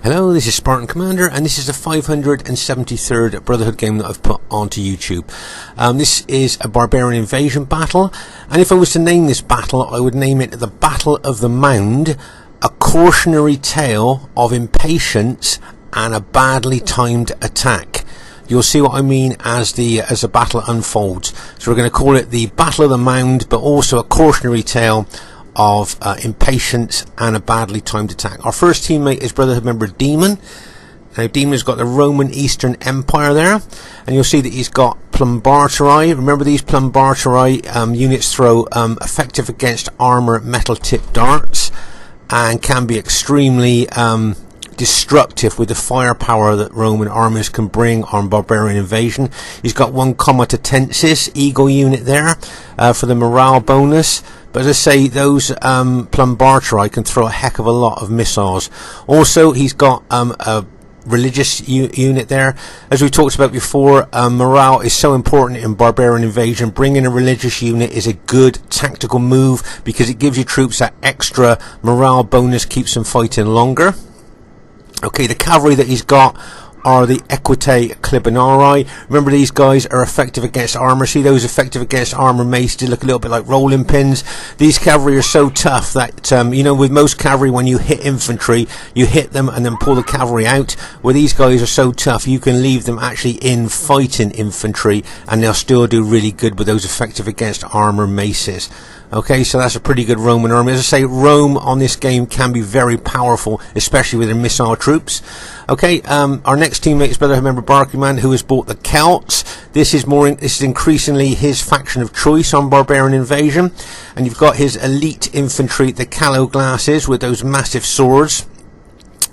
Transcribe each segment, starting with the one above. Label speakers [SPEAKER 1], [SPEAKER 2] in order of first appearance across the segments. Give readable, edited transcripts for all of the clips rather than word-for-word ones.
[SPEAKER 1] Hello, this is Spartan Commander, and this is the 573rd Brotherhood game that I've put onto YouTube. This is a barbarian invasion battle, and if I was to name this battle, I would name it the Battle of the Mound, a cautionary tale of impatience and a badly timed attack. You'll see what I mean as the battle unfolds. So we're going to call it the Battle of the Mound, but also a cautionary tale of impatience and a badly timed attack. Our first teammate is Brotherhood member Demon. Now Demon's got the Roman Eastern Empire there, and you'll see that he's got Plumbartari. Remember, these Plumbartari units throw effective against armor metal tipped darts and can be extremely destructive with the firepower that Roman armies can bring on barbarian invasion. He's got one Comitatensis Eagle unit there for the morale bonus. But as I say, those Plumbartari can throw a heck of a lot of missiles. Also, he's got a religious unit there. As we talked about before, morale is so important in barbarian invasion. Bringing a religious unit is a good tactical move because it gives your troops that extra morale bonus, keeps them fighting longer. Okay, the cavalry that he's got are the Equite Clibinari. Remember, these guys are effective against armor. See those effective against armor mace? They look a little bit like rolling pins. These cavalry are so tough that, with most cavalry, when you hit infantry, you hit them and then pull the cavalry out. Where these guys are so tough, you can leave them actually in fighting infantry and they'll still do really good with those effective against armor maces. Okay, so that's a pretty good Roman army. As I say, Rome on this game can be very powerful, especially with their missile troops. Okay, our next teammate is Brotherhood member BARBARIAN, who has bought the Celts. This is increasingly his faction of choice on barbarian invasion. And you've got his elite infantry, the Callow Glasses, with those massive swords.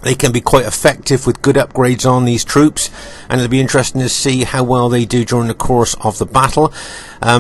[SPEAKER 1] They can be quite effective with good upgrades on these troops, and it'll be interesting to see how well they do during the course of the battle.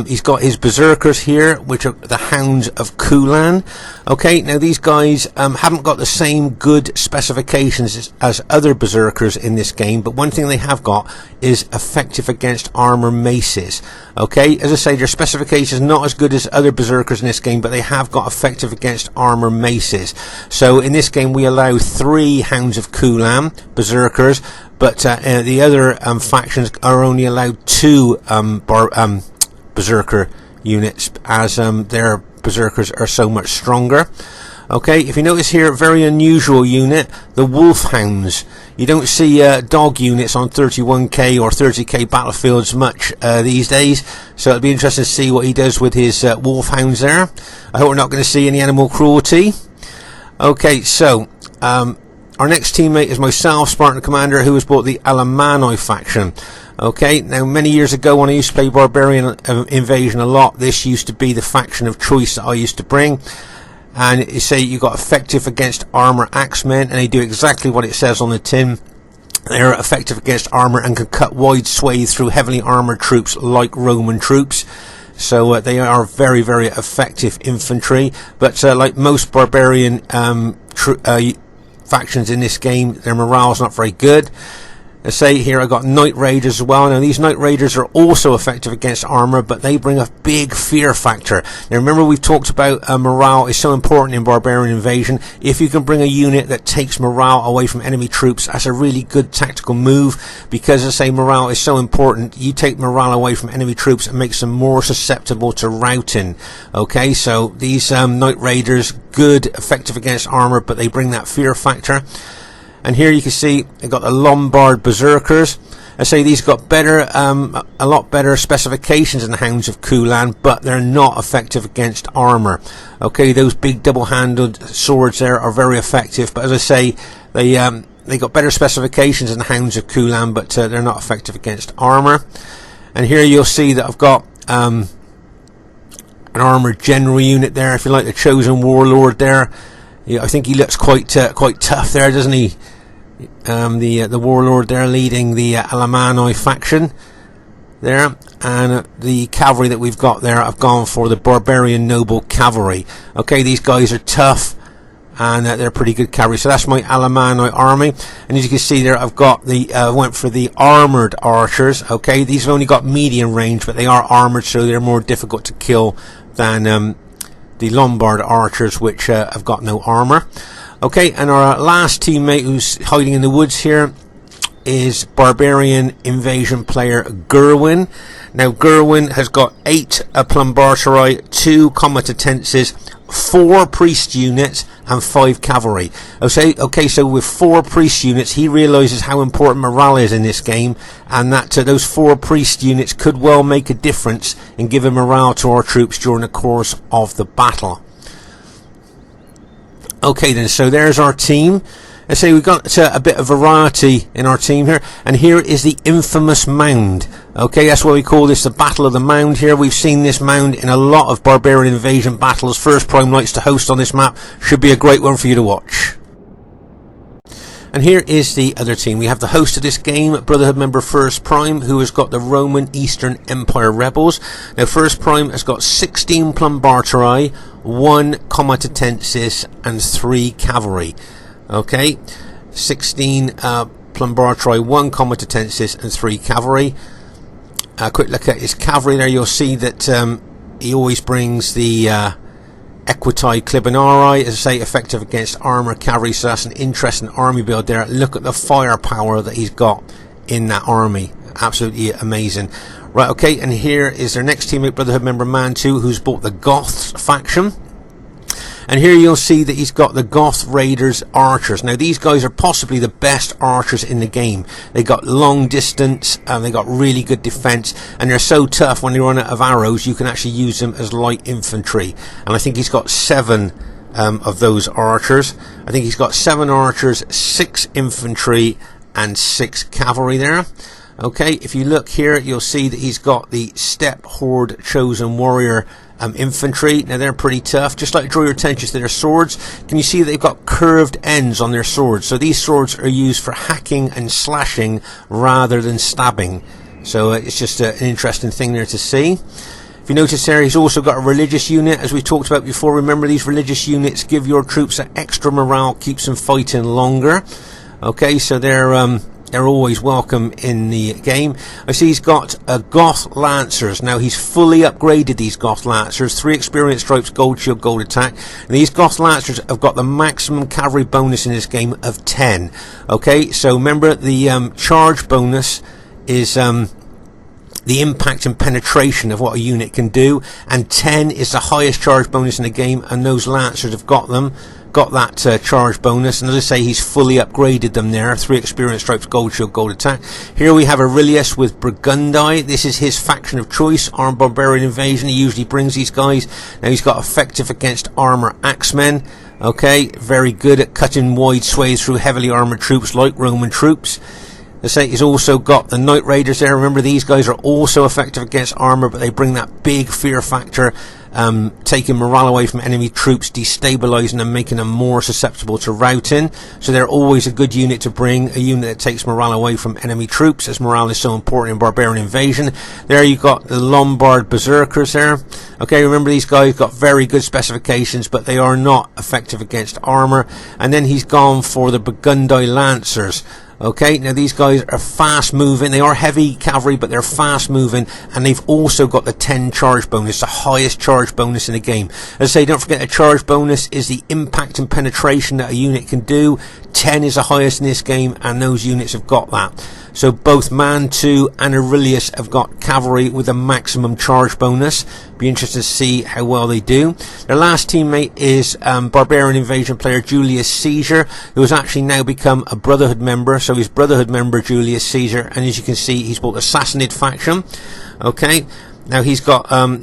[SPEAKER 1] He's got his berserkers here, which are the Hounds of Kulan. Okay, now these guys haven't got the same good specifications as other berserkers in this game, but one thing they have got is effective against armor maces. Okay, as I say, their specifications not as good as other berserkers in this game, but they have got effective against armor maces. So in this game we allow 3 Hounds of Kulan berserkers, but the other factions are only allowed 2 berserker units, as their berserkers are so much stronger. Okay, if you notice here, very unusual unit, the Wolfhounds. You don't see dog units on 31k or 30k battlefields much these days, so it'll be interesting to see what he does with his Wolfhounds there. I hope we're not going to see any animal cruelty. Okay, so our next teammate is myself, Spartan Commander, who has bought the Alemanni faction. Okay, now many years ago when I used to play Barbarian Invasion a lot, this used to be the faction of choice that I used to bring. And you say you got effective against armor axemen, and they do exactly what it says on the tin. They're effective against armor and can cut wide swathes through heavily armored troops like Roman troops. So they are very, very effective infantry. But like most Barbarian factions in this game, their morale is not very good. Let's say here I got Knight Raiders as well. Now these Knight Raiders are also effective against armor, but they bring a big fear factor. Now remember, we've talked about morale is so important in barbarian invasion. If you can bring a unit that takes morale away from enemy troops, that's a really good tactical move, because as I say, morale is so important. You take morale away from enemy troops and makes them more susceptible to routing. Okay, so these Knight Raiders, good, effective against armor, but they bring that fear factor. And here you can see they've got the Lombard Berserkers. I say these got better, a lot better specifications than the Hounds of Kulan, but they're not effective against armor. Okay, those big double-handled swords there are very effective, but as I say, they got better specifications than the Hounds of Kulan, but they're not effective against armor. And here you'll see that I've got an armored general unit there. If you like, the Chosen Warlord there. Yeah, I think he looks quite tough there, doesn't he? The warlord there leading the Alemanni faction there, and the cavalry that we've got there, I've gone for the Barbarian Noble Cavalry. Okay, these guys are tough and they're pretty good cavalry. So that's my Alemanni army, and as you can see there, I've got went for the armored archers. Okay, these have only got medium range, but they are armored, so they're more difficult to kill than the Lombard archers, which have got no armor. Okay, and our last teammate who's hiding in the woods here is Barbarian Invasion player Gerwin. Now Gerwin has got 8 Plumbarteri, 2 Comitatenses, 4 priest units and 5 cavalry. Okay, so with 4 priest units, he realises how important morale is in this game, and that those 4 priest units could well make a difference in giving morale to our troops during the course of the battle. Okay then, so there's our team. I say we've got a bit of variety in our team here, and here is the infamous Mound. Okay, that's why we call this the Battle of the Mound here. We've seen this Mound in a lot of Barbarian Invasion battles. First Prime likes to host on this map. Should be a great one for you to watch. And here is the other team. We have the host of this game, Brotherhood member First Prime, who has got the Roman Eastern Empire rebels. Now First Prime has got 16 Plumbarteri, 1 Comitatensis and 3 cavalry. Okay, 16 Plumbarteri, 1 Comitatensis and 3 cavalry. A quick look at his cavalry there. You'll see that he always brings the Equitae Clibinari, as I say, effective against armour cavalry, so that's an interesting army build there. Look at the firepower that he's got in that army. Absolutely amazing. Right, okay, and here is their next teammate, Brotherhood member Man 2, who's bought the Goths faction. And here you'll see that he's got the Goth Raiders archers. Now these guys are possibly the best archers in the game. They got long distance, they got really good defense, and they're so tough when they run out of arrows you can actually use them as light infantry. And I think he's got 7 of those archers. I think he's got 7 archers, 6 infantry and 6 cavalry there. Okay, if you look here you'll see that he's got the Steppe Horde Chosen Warrior infantry. Now they're pretty tough. Just like to draw your attention to their swords. Can you see that they've got curved ends on their swords? So these swords are used for hacking and slashing rather than stabbing. So it's just an interesting thing there to see. If you notice there, he's also got a religious unit, as we talked about before. Remember, these religious units give your troops an extra morale, keeps them fighting longer. Okay, so they're always welcome in the game. I see he's got Goth Lancers. Now he's fully upgraded these Goth Lancers. 3 experience stripes, gold shield, gold attack. And these Goth Lancers have got the maximum cavalry bonus in this game of 10. Okay, so remember the charge bonus is the impact and penetration of what a unit can do, and 10 is the highest charge bonus in the game, and those Lancers have got that charge bonus. And as I say, he's fully upgraded them there. 3 experience stripes, gold shield, gold attack. Here we have Aurelius with Brugundai. This is his faction of choice, armed barbarian invasion. He usually brings these guys. Now he's got effective against armor axemen. Okay, very good at cutting wide swathes through heavily armored troops like Roman troops. Let's say he's also got the Night Raiders there. Remember, these guys are also effective against armor, but they bring that big fear factor, taking morale away from enemy troops, destabilizing them, making them more susceptible to routing. So they're always a good unit to bring, a unit that takes morale away from enemy troops, as morale is so important in barbarian invasion. There you've got the Lombard Berserkers there. Okay, remember, these guys got very good specifications, but they are not effective against armor. And then he's gone for the Brugundai Lancers. Okay, now these guys are fast moving. They are heavy cavalry, but they're fast moving, and they've also got the 10 charge bonus, the highest charge bonus in the game. As I say, don't forget the charge bonus is the impact and penetration that a unit can do. 10 is the highest in this game, and those units have got that. So both Man 2 and Aurelius have got cavalry with a maximum charge bonus. Be interested to see how well they do. Their last teammate is Barbarian Invasion player Julius Caesar, who has actually now become a Brotherhood member. So he's Brotherhood member Julius Caesar, and as you can see, he's bought the Sassanid faction. Okay. Now he's got 9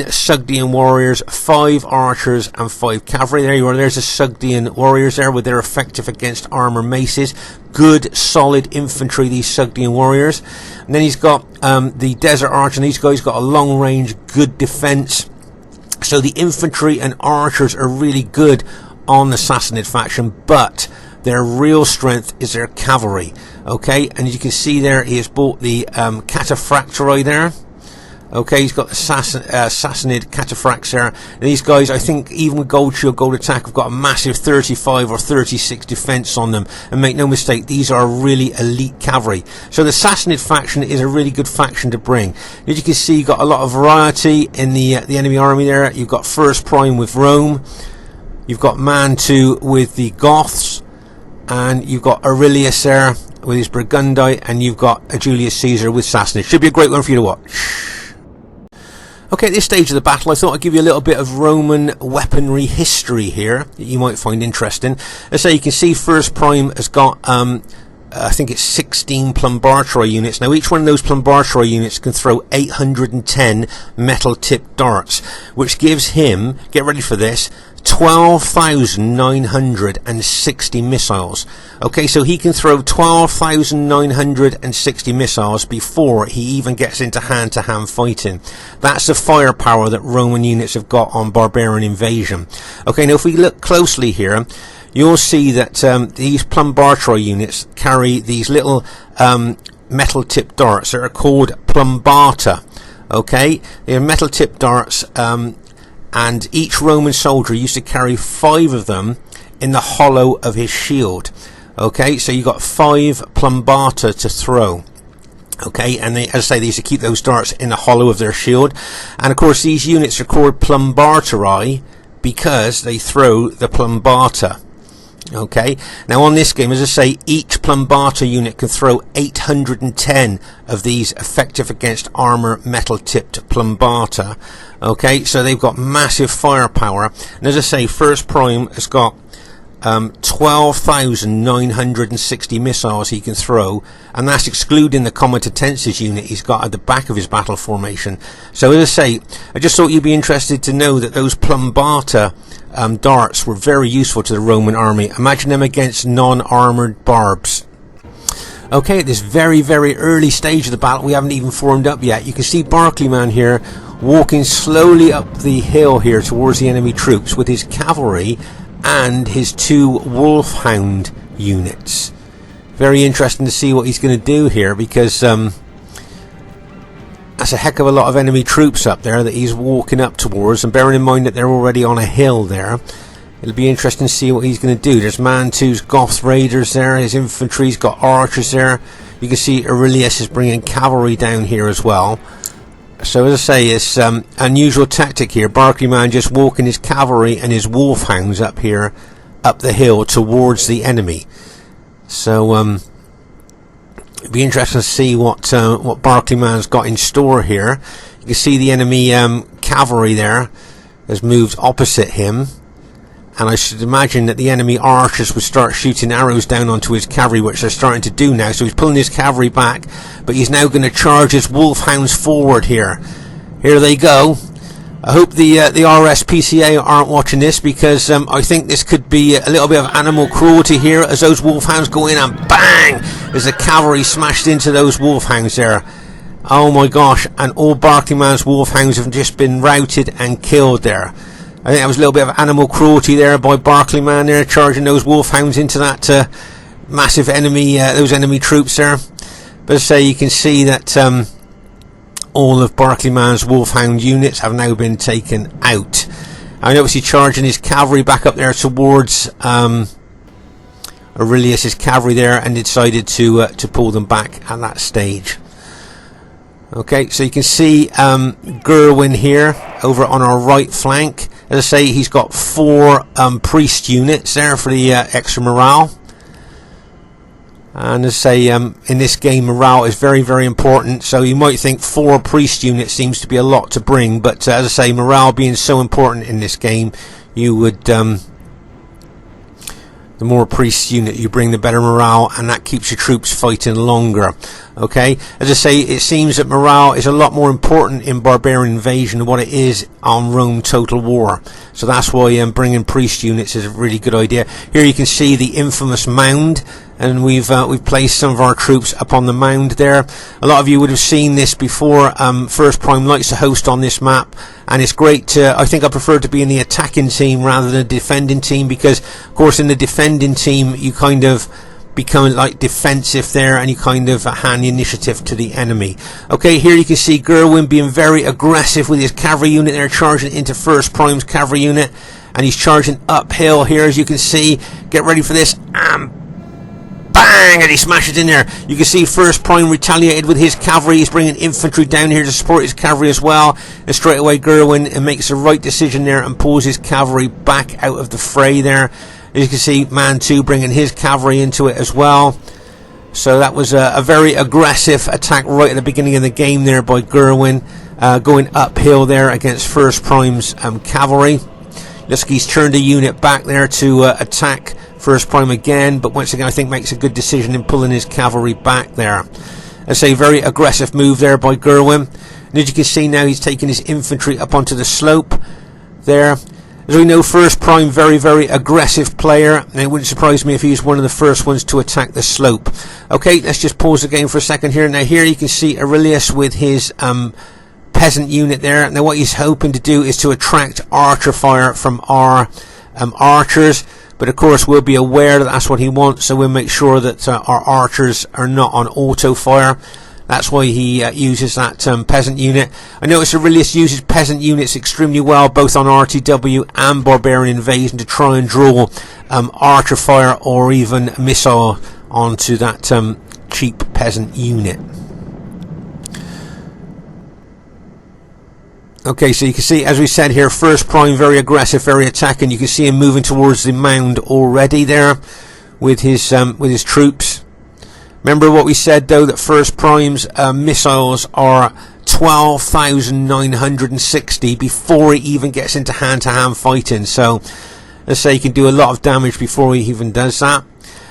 [SPEAKER 1] Sugdian warriors, 5 archers and 5 cavalry. There you are. There's the Sugdian warriors there with their effective against armor maces. Good solid infantry, these Sugdian warriors. And then he's got the desert archer, and these guys got a long range, good defense. So the infantry and archers are really good on the Sassanid faction, but their real strength is their cavalry. Okay, and as you can see there, he has bought the Cataphractori there. Okay, he's got the Sassanid Cataphracts there. And these guys, I think, even with gold shield, gold attack, have got a massive 35 or 36 defense on them. And make no mistake, these are really elite cavalry. So the Sassanid faction is a really good faction to bring. As you can see, you've got a lot of variety in the enemy army there. You've got First Prime with Rome. You've got Man 2 with the Goths, and you've got Aurelius there with his Brugundai, and you've got a Julius Caesar with Sassanid. Should be a great one for you to watch. Okay, at this stage of the battle, I thought I'd give you a little bit of Roman weaponry history here that you might find interesting. As I say, you can see First Prime has got, I think it's 16 plumbarturi units. Now, each one of those plumbarturi units can throw 810 metal-tipped darts, which gives him, get ready for this, 12,960 missiles. Okay, so he can throw 12,960 missiles before he even gets into hand-to-hand fighting. That's the firepower that Roman units have got on barbarian invasion. Okay, now if we look closely here, you'll see that these plumbarturi units carry these little metal-tipped darts that are called plumbata. Okay, they're metal-tipped darts, and each Roman soldier used to carry 5 of them in the hollow of his shield. Okay, so you got 5 plumbata to throw. Okay, and they, as I say, they used to keep those darts in the hollow of their shield. And of course, these units are called plumbarturi because they throw the plumbata. Okay, now on this game, as I say, each plumbata unit can throw 810 of these effective against armor metal tipped plumbata. Okay, so they've got massive firepower, and as I say, First Prime has got 12,960 missiles he can throw, and that's excluding the comitatenses unit he's got at the back of his battle formation. So as I say, I just thought you'd be interested to know that those plumbata darts were very useful to the Roman army. Imagine them against non-armoured barbs. Okay, at this very, very early stage of the battle, we haven't even formed up yet. You can see Barclayman here walking slowly up the hill here towards the enemy troops with his cavalry and his 2 Wolfhound units. Very interesting to see what he's going to do here, because that's a heck of a lot of enemy troops up there that he's walking up towards, and bearing in mind that they're already on a hill there, it'll be interesting to see what he's going to do. There's Man 2's Goth Raiders there, his infantry's got archers there. You can see Aurelius is bringing cavalry down here as well. So as I say, it's unusual tactic here. Barclayman just walking his cavalry and his wolfhounds up here, up the hill towards the enemy. So it'd be interesting to see what Barclayman's got in store here. You can see the enemy cavalry there has moved opposite him, and I should imagine that the enemy archers would start shooting arrows down onto his cavalry, which they're starting to do now. So he's pulling his cavalry back, but he's now going to charge his wolfhounds forward here. Here they go. I hope the RSPCA aren't watching this, because I think this could be a little bit of animal cruelty here, as those wolfhounds go in and bang, as the cavalry smashed into those wolfhounds there. Oh my gosh, and all Barclayman's wolfhounds have just been routed and killed there. I think that was a little bit of animal cruelty there by Barclayman there, charging those wolfhounds into that massive enemy, those enemy troops there. But as I say, you can see that all of Barclayman's wolfhound units have now been taken out. I'm obviously charging his cavalry back up there towards Aurelius's cavalry there, and decided to pull them back at that stage. Okay, so you can see Gerwin here over on our right flank. As I say, he's got 4 priest units there for the extra morale. And as I say, in this game, morale is very, very important. So you might think 4 priest units seems to be a lot to bring, but as I say, morale being so important in this game, you would the more priest unit you bring, the better morale, and that keeps your troops fighting longer. Okay, as I say, it seems that morale is a lot more important in barbarian invasion than what it is on Rome Total War. So that's why bringing priest units is a really good idea. Here you can see the infamous Mound, and we've placed some of our troops up on the Mound there. A lot of you would have seen this before. First Prime likes to host on this map, and it's great to, I think I prefer to be in the attacking team rather than the defending team, because of course in the defending team you kind of become like defensive there, and you kind of hand the initiative to the enemy. Okay, here you can see Gerwin being very aggressive with his cavalry unit there, charging into First Prime's cavalry unit, and he's charging uphill here, as you can see. Get ready for this, and Bang! And he smashes in there. You can see First Prime retaliated with his cavalry. He's bringing infantry down here to support his cavalry as well. And straight away Gerwin makes the right decision there and pulls his cavalry back out of the fray there. As you can see, Man 2 bringing his cavalry into it as well. So that was a very aggressive attack right at the beginning of the game there by Gerwin, going uphill there against First Prime's cavalry. Lusky's turned a unit back there to attack First Prime again, but once again I think makes a good decision in pulling his cavalry back there. I say very aggressive move there by Gerwin. And as you can see now, he's taking his infantry up onto the slope there. As we know, First Prime, very, very aggressive player, and it wouldn't surprise me if he was one of the first ones to attack the slope. Okay, let's just pause the game for a second here. Now here you can see Aurelius with his peasant unit there. Now what he's hoping to do is to attract archer fire from our archers, but of course we'll be aware that that's what he wants, so we'll make sure that our archers are not on auto fire. That's why he uses that peasant unit. I notice Aurelius uses peasant units extremely well, both on RTW and Barbarian Invasion, to try and draw archer fire or even missile onto that cheap peasant unit. Okay, so you can see, as we said here, First Prime very aggressive, very attacking. You can see him moving towards the mound already there with his troops. Remember what we said though, that First Prime's missiles are 12,960 before he even gets into hand-to-hand fighting. So let's say he can do a lot of damage before he even does that.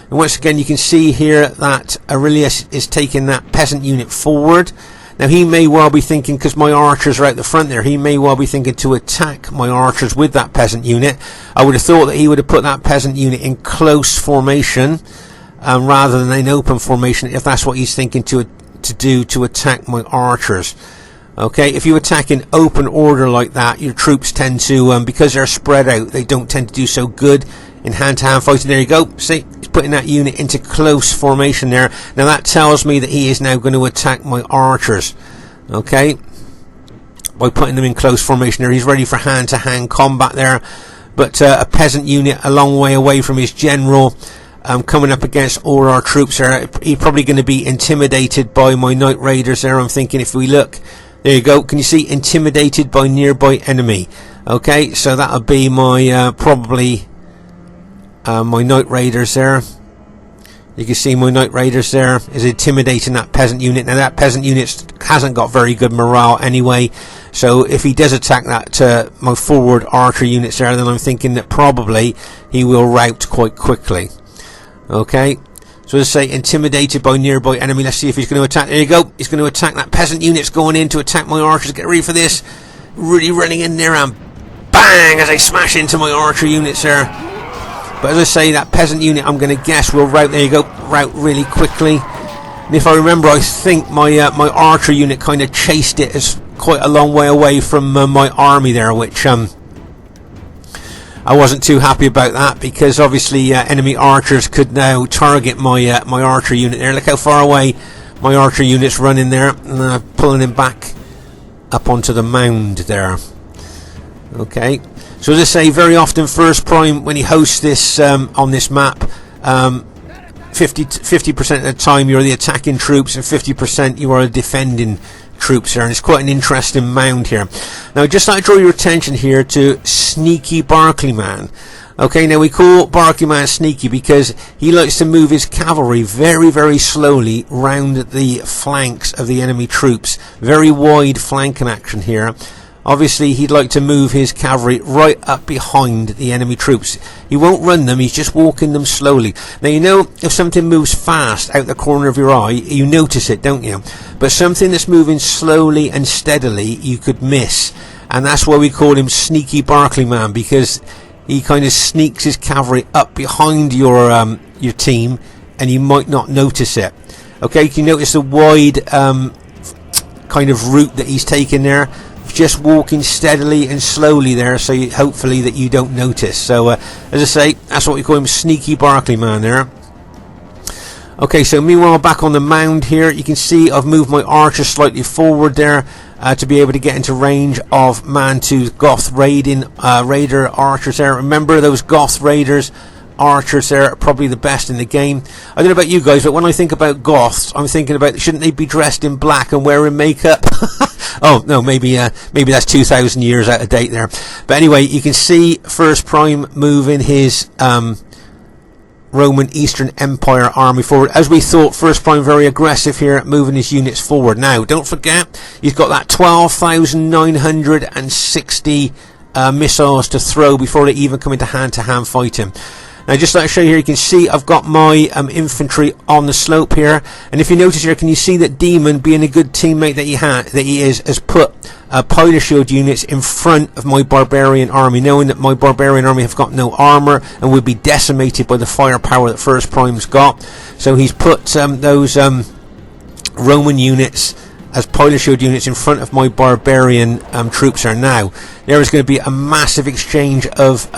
[SPEAKER 1] And once again you can see here that Aurelius is taking that peasant unit forward. Now he may well be thinking, because my archers are out the front there, he may well be thinking to attack my archers with that peasant unit. I would have thought that he would have put that peasant unit in close formation rather than in open formation, if that's what he's thinking to do to attack my archers. Okay, if you attack in open order like that, your troops tend to, because they're spread out, they don't tend to do so good in hand-to-hand fighting. There you go. See, he's putting that unit into close formation there. Now that tells me that he is now going to attack my archers. Okay, by putting them in close formation there, he's ready for hand-to-hand combat there. But a peasant unit a long way away from his general, coming up against all our troops there. He's probably going to be intimidated by my Knight Raiders there. I'm thinking, if we look, there you go, can you see, intimidated by nearby enemy? Okay, so that'll be my probably my Knight Raiders there. You can see my Knight Raiders there is intimidating that peasant unit. Now that peasant unit hasn't got very good morale anyway, so if he does attack that my forward archer units there, then I'm thinking that probably he will rout quite quickly. Okay, so let's say intimidated by nearby enemy. Let's see if he's going to attack. There you go, he's going to attack that peasant unit's going in to attack my archers. Get ready for this. Really running in there and bang, as I smash into my archer units there. But as I say, that peasant unit, I'm going to guess, will rout. There you go, rout really quickly. And if I remember, I think my my archer unit kind of chased it as quite a long way away from my army there, which I wasn't too happy about that, because obviously enemy archers could now target my my archer unit there. Look how far away my archer unit's running there, and pulling him back up onto the mound there. Okay, so as I say, very often First Prime, when he hosts this on this map, 50% of the time you're the attacking troops and 50% you are the defending troops here, and it's quite an interesting mound here. Now I'd just like to draw your attention here to Sneaky Barclayman. Okay, now we call Barclayman sneaky because he likes to move his cavalry very, very slowly round the flanks of the enemy troops. Very wide flanking action here. Obviously he'd like to move his cavalry right up behind the enemy troops. He won't run them, he's just walking them slowly. Now you know, if something moves fast out the corner of your eye, you notice it, don't you? But something that's moving slowly and steadily, you could miss. And that's why we call him Sneaky Barclayman, because he kind of sneaks his cavalry up behind your team, and you might not notice it. Okay, you can notice the wide kind of route that he's taken there, just walking steadily and slowly there, so hopefully that you don't notice. So as I say, that's what we call him, Sneaky Barclayman there. Okay, so meanwhile back on the mound here, you can see I've moved my archers slightly forward there to be able to get into range of Man 2's Goth Raider archers there. Remember, those Goth Raiders archers there are probably the best in the game. I don't know about you guys, but when I think about Goths, I'm thinking about, shouldn't they be dressed in black and wearing makeup? Oh no, maybe that's 2,000 years out of date there. But anyway, you can see First Prime moving his Roman Eastern Empire army forward. As we thought, First Prime very aggressive here, moving his units forward. Now, don't forget, he's got that 12,960 missiles to throw before they even come into hand-to-hand fighting. Now, just like I show you here, you can see I've got my infantry on the slope here, and if you notice here, can you see that Demon, being a good teammate that he is, has put pilot shield units in front of my barbarian army, knowing that my barbarian army have got no armor and would be decimated by the firepower that First Prime's got. So he's put those Roman units as pilot shield units in front of my barbarian troops are now. There is going to be a massive exchange of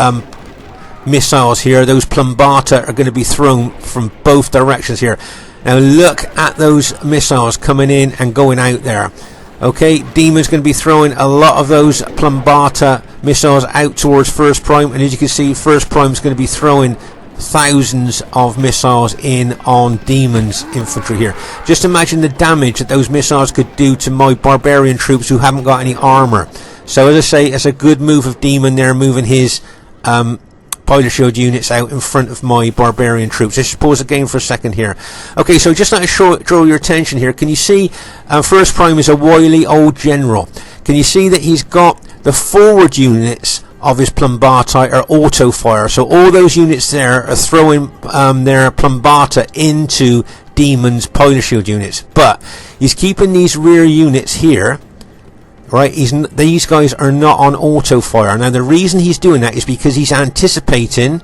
[SPEAKER 1] missiles here. Those plumbata are going to be thrown from both directions here. Now look at those missiles coming in and going out there. Okay, Demon's going to be throwing a lot of those plumbata missiles out towards First Prime, and as you can see, First Prime's going to be throwing thousands of missiles in on Demon's infantry here. Just imagine the damage that those missiles could do to my barbarian troops who haven't got any armor. So as I say, it's a good move of Demon there, moving his pilot shield units out in front of my barbarian troops. Let's just pause the game for a second here. Okay, so just like to draw your attention here, can you see First Prime is a wily old general. Can you see that he's got the forward units of his plumbata are auto fire, so all those units there are throwing their plumbata into Demon's pilot shield units, but he's keeping these rear units here. Right, these guys are not on auto fire. Now the reason he's doing that is because he's anticipating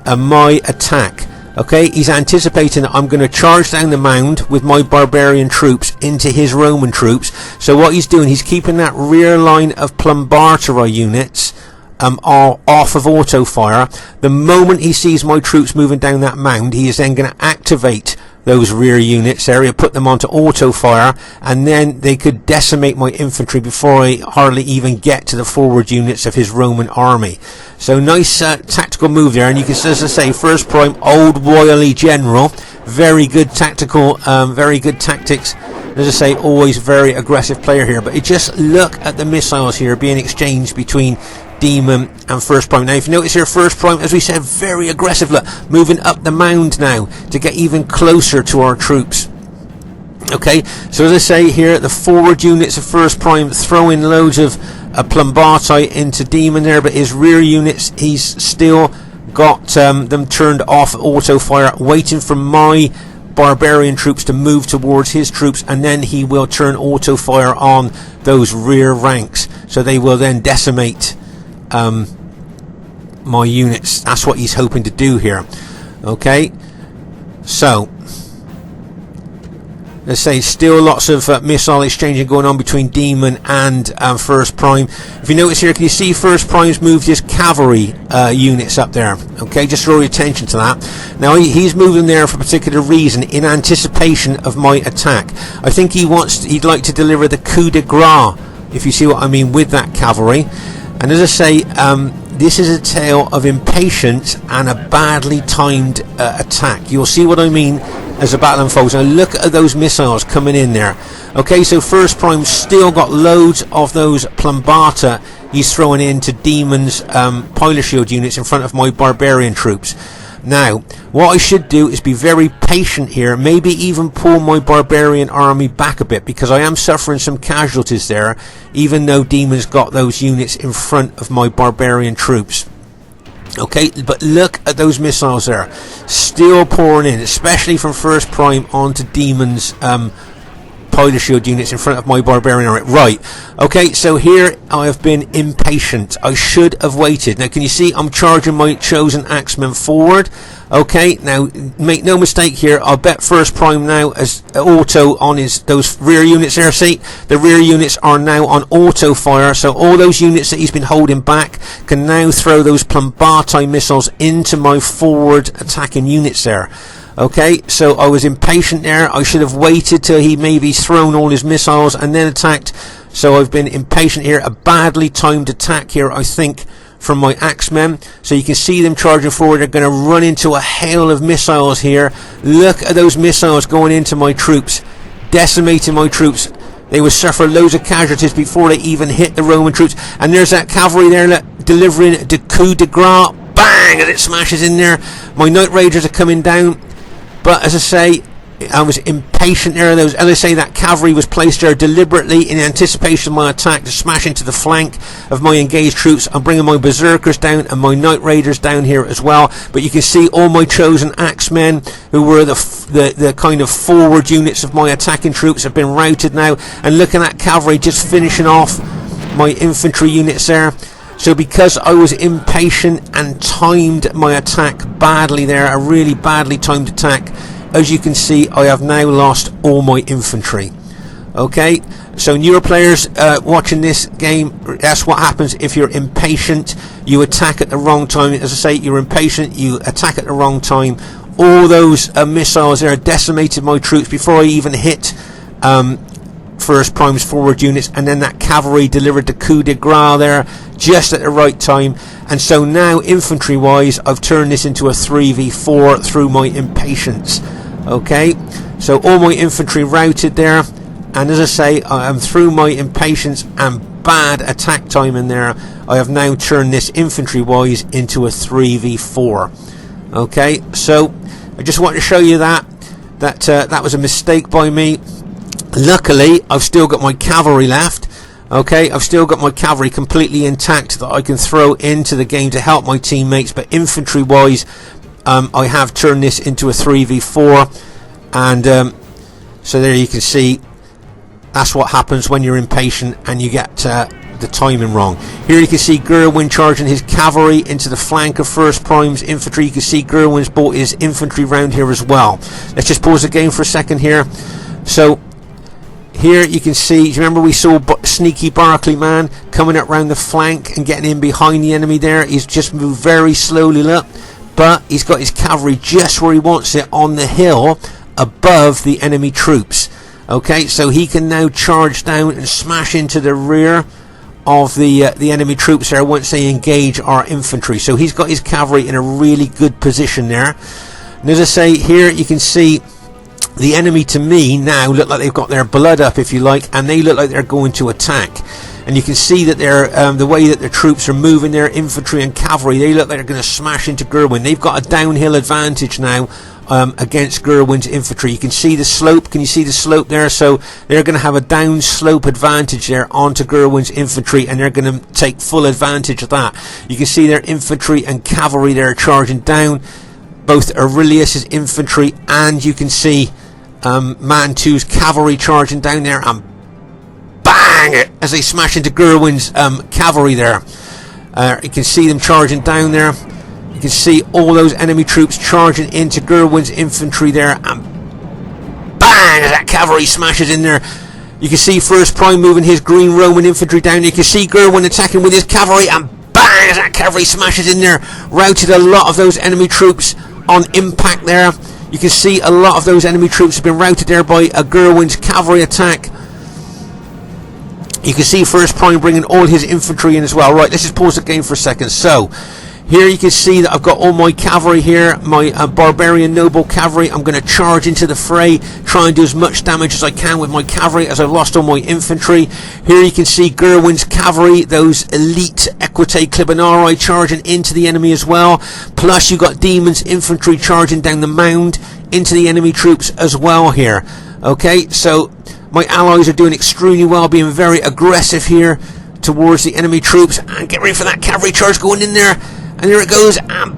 [SPEAKER 1] my attack. Okay, he's anticipating that I'm going to charge down the mound with my barbarian troops into his Roman troops. So what he's doing, he's keeping that rear line of plumbata units off of auto fire. The moment he sees my troops moving down that mound, he is then going to activate those rear units there. He'll put them onto auto fire, and then they could decimate my infantry before I hardly even get to the forward units of his Roman army. So nice tactical move there, and you can, as I say, First Prime, old royally general, very good tactical, very good tactics. As I say, always very aggressive player here. But you just look at the missiles here being exchanged between Demon and First Prime. Now if you notice here, First Prime, as we said, very aggressive, look, moving up the mound now to get even closer to our troops. Okay, so as I say here, the forward units of First Prime throwing loads of plumbata into Demon there, but his rear units, he's still got them turned off auto fire, waiting for my barbarian troops to move towards his troops, and then he will turn auto fire on those rear ranks, so they will then decimate my units. That's what he's hoping to do here. Okay, so let's say still lots of missile exchanging going on between Demon and First Prime. If you notice here, can you see First Prime's moved his cavalry units up there? Okay, just draw your attention to that. Now he's moving there for a particular reason, in anticipation of my attack. I think he'd like to deliver the coup de grace, if you see what I mean, with that cavalry. And as I say, this is a tale of impatience and a badly timed attack. You'll see what I mean as the battle unfolds. Now look at those missiles coming in there. Okay, so First Prime's still got loads of those plumbata he's throwing into Demon's pilot shield units in front of my barbarian troops. Now, what I should do is be very patient here, maybe even pull my barbarian army back a bit, because I am suffering some casualties there, even though Demon's got those units in front of my barbarian troops. Okay, but look at those missiles there, still pouring in, especially from First Prime onto Demon's pilot shield units in front of my barbarian army. Right, okay, so here I have been impatient. I should have waited. Now can you see I'm charging my chosen axemen forward? Okay, now make no mistake here, I'll bet First Prime now as auto on those rear units there. See, the rear units are now on auto fire, so all those units that he's been holding back can now throw those plumbata missiles into my forward attacking units there. Okay, so I was impatient there. I should have waited till he maybe thrown all his missiles and then attacked. So I've been impatient here. A badly timed attack here, I think, from my axemen. So you can see them charging forward. They're going to run into a hail of missiles here. Look at those missiles going into my troops, decimating my troops. They would suffer loads of casualties before they even hit the Roman troops. And there's that cavalry there, look, delivering the coup de grace. Bang! As it smashes in there. My Knight Raiders are coming down. But as I say, I was impatient there. As I say, that cavalry was placed there deliberately in anticipation of my attack to smash into the flank of my engaged troops. I'm bringing my berserkers down and my Knight Raiders down here as well. But you can see all my chosen axemen, who were the kind of forward units of my attacking troops, have been routed now. And look at that cavalry just finishing off my infantry units there. So because I was impatient and timed my attack badly there, a really badly timed attack, as you can see, I have now lost all my infantry. Okay, so newer players watching this game, that's what happens if you're impatient. You attack at the wrong time. As I say, you're impatient, you attack at the wrong time. All those missiles there decimated my troops before I even hit First Prime's forward units, and then that cavalry delivered the coup de grace there just at the right time. And so now, infantry wise, I've turned this into a 3v4 through my impatience. Okay, so all my infantry routed there, and as I say, I am through my impatience and bad attack time in there. I have now turned this infantry wise into a 3v4. Okay, so I just want to show you that was a mistake by me. Luckily, I've still got my cavalry left. Okay, I've still got my cavalry completely intact that I can throw into the game to help my teammates. But infantry wise, I have turned this into a 3v4, and so there you can see that's what happens when you're impatient and you get the timing wrong. Here you can see Gerwin charging his cavalry into the flank of First Prime's infantry. You can see Gerwin's brought his infantry round here as well. Let's just pause the game for a second here. So here you can see, do you remember we saw sneaky Barclay man coming up round the flank and getting in behind the enemy there? He's just moved very slowly, look, but he's got his cavalry just where he wants it, on the hill above the enemy troops. Okay, so he can now charge down and smash into the rear of the enemy troops there once they engage our infantry. So he's got his cavalry in a really good position there. And as I say, here you can see the enemy, to me, now look like they've got their blood up, if you like, and they look like they're going to attack. And you can see that they're the way that the troops are moving their infantry and cavalry, they look like they're going to smash into Gerwin. They've got a downhill advantage now against Gerwin's infantry. You can see the slope. Can you see the slope there? So they're going to have a down slope advantage there onto Gerwin's infantry, and they're going to take full advantage of that. You can see their infantry and cavalry there charging down, both Aurelius's infantry, and you can see Man 2's cavalry charging down there, and bang, as they smash into Gerwin's cavalry there. You can see them charging down there. You can see all those enemy troops charging into Gerwin's infantry there, and bang, as that cavalry smashes in there. You can see First Prime moving his green Roman infantry down. You can see Gerwin attacking with his cavalry, and bang, as that cavalry smashes in there. Routed a lot of those enemy troops on impact there. You can see a lot of those enemy troops have been routed there by a Gerwin's cavalry attack. You can see First Prime bringing all his infantry in as well. Right, let's just pause the game for a second. So here you can see that I've got all my cavalry here, my barbarian noble cavalry. I'm going to charge into the fray, try and do as much damage as I can with my cavalry, as I've lost all my infantry. Here you can see Gerwin's cavalry, those elite Equite Clibanarii charging into the enemy as well. Plus you've got Demon's infantry charging down the Mound into the enemy troops as well here. Okay, so my allies are doing extremely well, being very aggressive here towards the enemy troops. And get ready for that cavalry charge going in there. And there it goes, and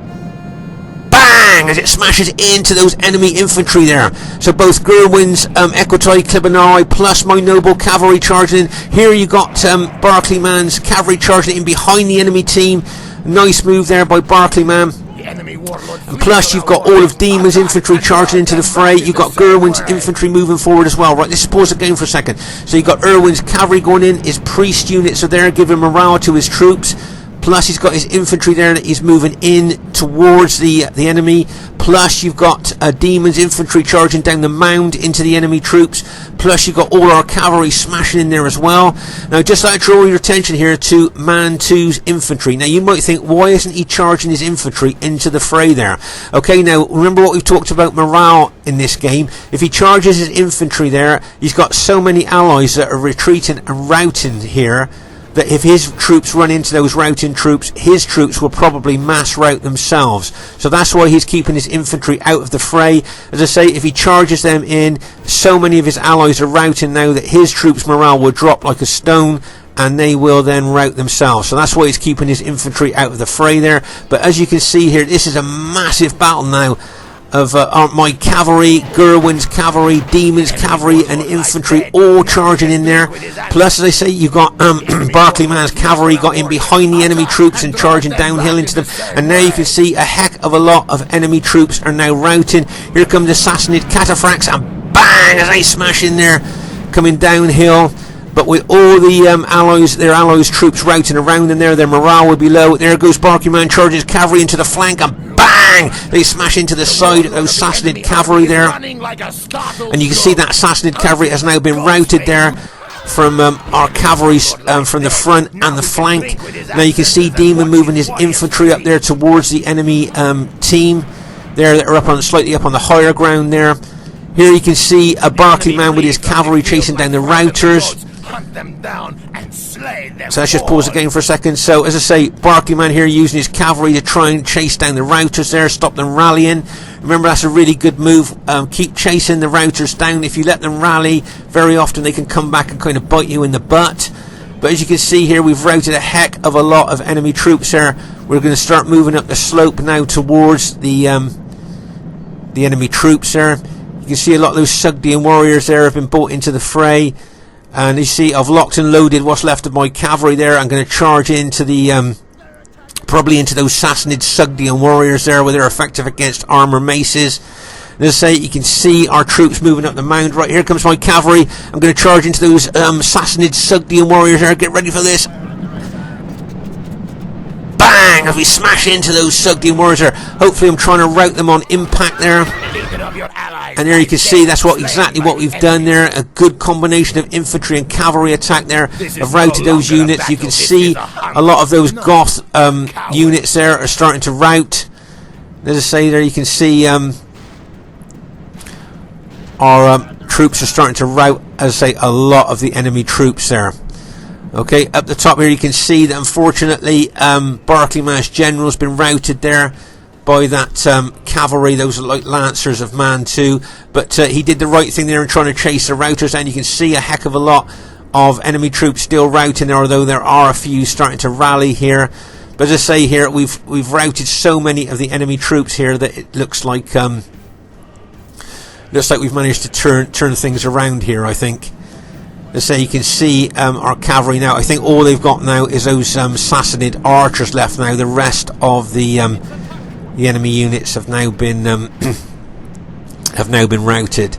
[SPEAKER 1] bang, as it smashes into those enemy infantry there. So both Gerwin's Equite Clibanarii plus my noble cavalry charging in. Here you got Barclay man's cavalry charging in behind the enemy team. Nice move there by Barclay man. And plus you've got all of Demon's infantry charging into the fray. You've got Gerwin's infantry moving forward as well. Right, let's pause the game for a second. So you've got Erwin's cavalry going in. His priest units are there giving morale to his troops. Plus he's got his infantry there that he's moving in towards the enemy. plus you've got demons infantry charging down the mound into the enemy troops, plus you've got all our cavalry smashing in there as well. Now just like to draw your attention here to Man 2's infantry. Now you might think, why isn't he charging his infantry into the fray there? Okay, now remember what we've talked about morale in this game. If he charges his infantry there, he's got so many allies that are retreating and routing here, that if his troops run into those routing troops, his troops will probably mass rout themselves. So that's why he's keeping his infantry out of the fray. As I say, if he charges them in, so many of his allies are routing now that his troops' morale will drop like a stone, and they will then rout themselves. So that's why he's keeping his infantry out of the fray there. But as you can see here, this is a massive battle now of my cavalry, Gerwin's cavalry, Demon's cavalry and infantry all charging in there. Plus, as I say, you've got Barclayman's cavalry got in behind the enemy troops and charging downhill into them. And now you can see a heck of a lot of enemy troops are now routing. Here come the Sassanid cataphracts, and bang, as they smash in there, coming downhill. But with all the their allies troops routing around in there, their morale will be low. There goes Barclayman, charges cavalry into the flank, and bang! They smash into the side of those Sassanid cavalry there. And you can see that Sassanid cavalry has now been routed there from our cavalry from the front and the flank. Now you can see Demon moving his infantry up there towards the enemy team there that are up slightly up on the higher ground there. Here you can see a Barclayman with his cavalry chasing down the routers.
[SPEAKER 2] Hunt them down and slay them.
[SPEAKER 1] So let's just pause the game for a second. So as I say, Barclayman here using his cavalry to try and chase down the routers there, stop them rallying. Remember, that's a really good move. Keep chasing the routers down. If you let them rally, very often they can come back and kind of bite you in the butt. But as you can see here, we've routed a heck of a lot of enemy troops there. We're going to start moving up the slope now towards the enemy troops there. You can see a lot of those Sugdian warriors there have been brought into the fray. And you see, I've locked and loaded what's left of my cavalry there. I'm going to charge into the probably into those Sassanid Sugdian warriors there, where they're effective against armor maces. And as I say, you can see our troops moving up the mound. Right, here comes my cavalry. I'm going to charge into those Sassanid Sugdian warriors there. Get ready for this. Bang! As we smash into those Sugdian warriors there. Hopefully I'm trying to rout them on impact there. And there you can see that's exactly what we've done there. A good combination of infantry and cavalry attack there. I've routed those units. You can see a lot of those Goth units there are starting to rout. As I say, there you can see our troops are starting to rout, as I say, a lot of the enemy troops there. Okay, up the top here you can see that unfortunately Barclayman's general's been routed there by that cavalry. Those are like lancers of Man 2, but he did the right thing there in trying to chase the routers, and you can see a heck of a lot of enemy troops still routing there, although there are a few starting to rally here. But as I say here, we've routed so many of the enemy troops here that it looks like we've managed to turn things around here, I think. As I say, you can see our cavalry now. I think all they've got now is those Sassanid archers left now. The rest of the enemy units have now been routed.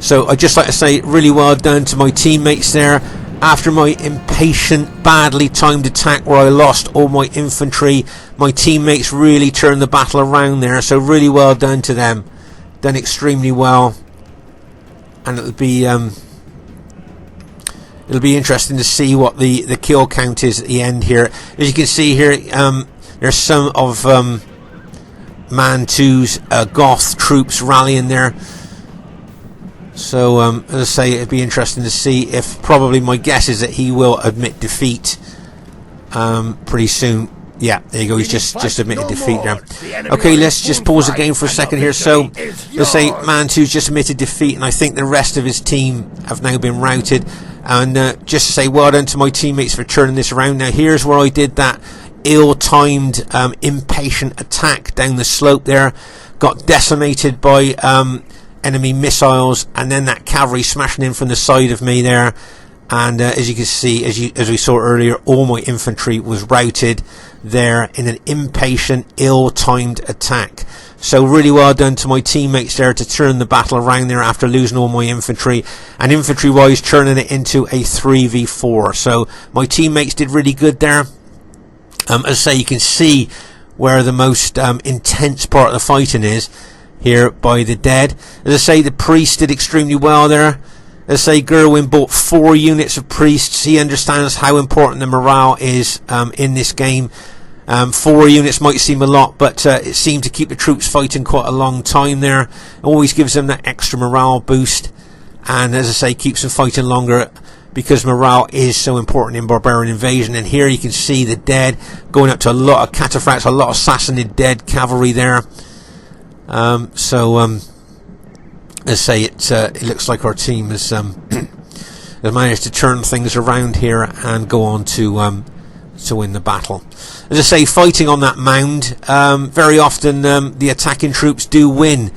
[SPEAKER 1] So I'd just like to say, really well done to my teammates there. After my impatient, badly timed attack where I lost all my infantry, my teammates really turned the battle around there. So really well done to them. Done extremely well, and it'll be interesting to see what the kill count is at the end here. As you can see here, there's some of Man 2's Goth troops rallying there. So as I say, it'd be interesting to see if, probably my guess is that he will admit defeat pretty soon. Yeah, there you go, he's just admitted defeat there. Okay, let's just pause the game for a second here. So let's say Man 2's just admitted defeat, and I think the rest of his team have now been routed. And just to say well done to my teammates for turning this around. Now here's where I did that ill-timed impatient attack down the slope there. Got decimated by enemy missiles, and then that cavalry smashing in from the side of me there. And as you can see, as we saw earlier, all my infantry was routed there in an impatient, ill-timed attack. So really well done to my teammates there to turn the battle around there after losing all my infantry, and infantry-wise turning it into a 3v4. So my teammates did really good there. As I say, you can see where the most intense part of the fighting is, here by the dead. As I say, the priest did extremely well there. As I say, Gerwin bought 4 units of priests. He understands how important the morale is in this game. 4 units might seem a lot, but it seemed to keep the troops fighting quite a long time there. It always gives them that extra morale boost, and as I say, keeps them fighting longer, because morale is so important in Barbarian Invasion. And here you can see the dead going up to a lot of cataphracts, a lot of Sassanid dead cavalry there. As I say, it looks like our team has has managed to turn things around here and go on to win the battle. As I say, fighting on that mound, very often the attacking troops do win,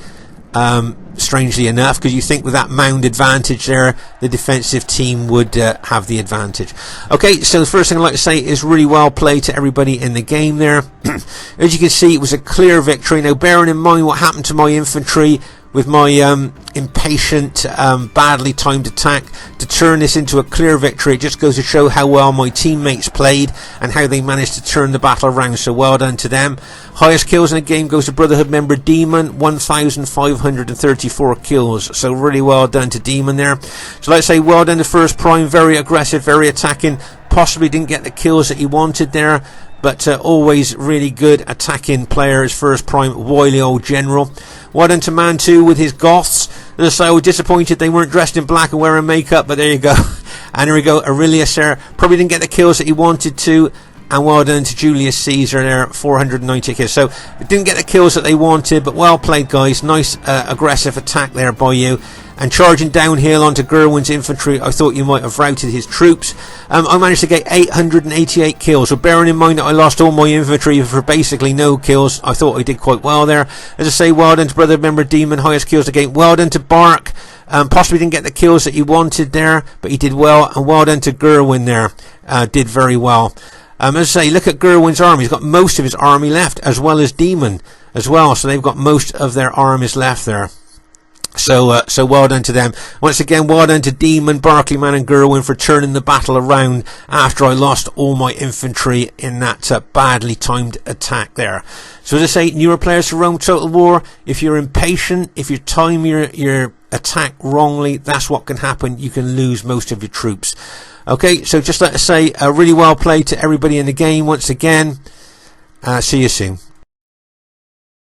[SPEAKER 1] strangely enough, because you think with that mound advantage there, the defensive team would have the advantage. Okay, so the first thing I'd like to say is really well played to everybody in the game there. As you can see, it was a clear victory. Now, bearing in mind what happened to my infantry with my impatient, badly timed attack, to turn this into a clear victory, it just goes to show how well my teammates played and how they managed to turn the battle around. So well done to them. Highest kills in the game goes to Brotherhood member Demon, 1,534 kills. So really well done to Demon there. So let's say well done to First Prime, very aggressive, very attacking. Possibly didn't get the kills that he wanted there, but always really good attacking player as First Prime, wily old general. Well done to Man 2 with his Goths. As I say, I was disappointed they weren't dressed in black and wearing makeup, but there you go. And here we go, Aurelius there. Probably didn't get the kills that he wanted to. And well done to Julius Caesar there, 490 kills. So, didn't get the kills that they wanted, but well played, guys. Nice aggressive attack there by you. And charging downhill onto Gerwin's infantry, I thought you might have routed his troops. I managed to get 888 kills. So bearing in mind that I lost all my infantry for basically no kills, I thought I did quite well there. As I say, well done to Brother Member Demon, highest kills again. Well done to Bark. Possibly didn't get the kills that he wanted there, but he did well. And well done to Gerwin there. Did very well. As I say, look at Gerwin's army. He's got most of his army left, as well as Demon as well. So they've got most of their armies left there. So well done to them. Once again, well done to Demon, Barclayman and Gerwin for turning the battle around after I lost all my infantry in that badly timed attack there. So as I say, newer players to Rome Total War, if you're impatient, if you time your attack wrongly, that's what can happen. You can lose most of your troops. Okay, so just like to say, really well played to everybody in the game once again. See you soon.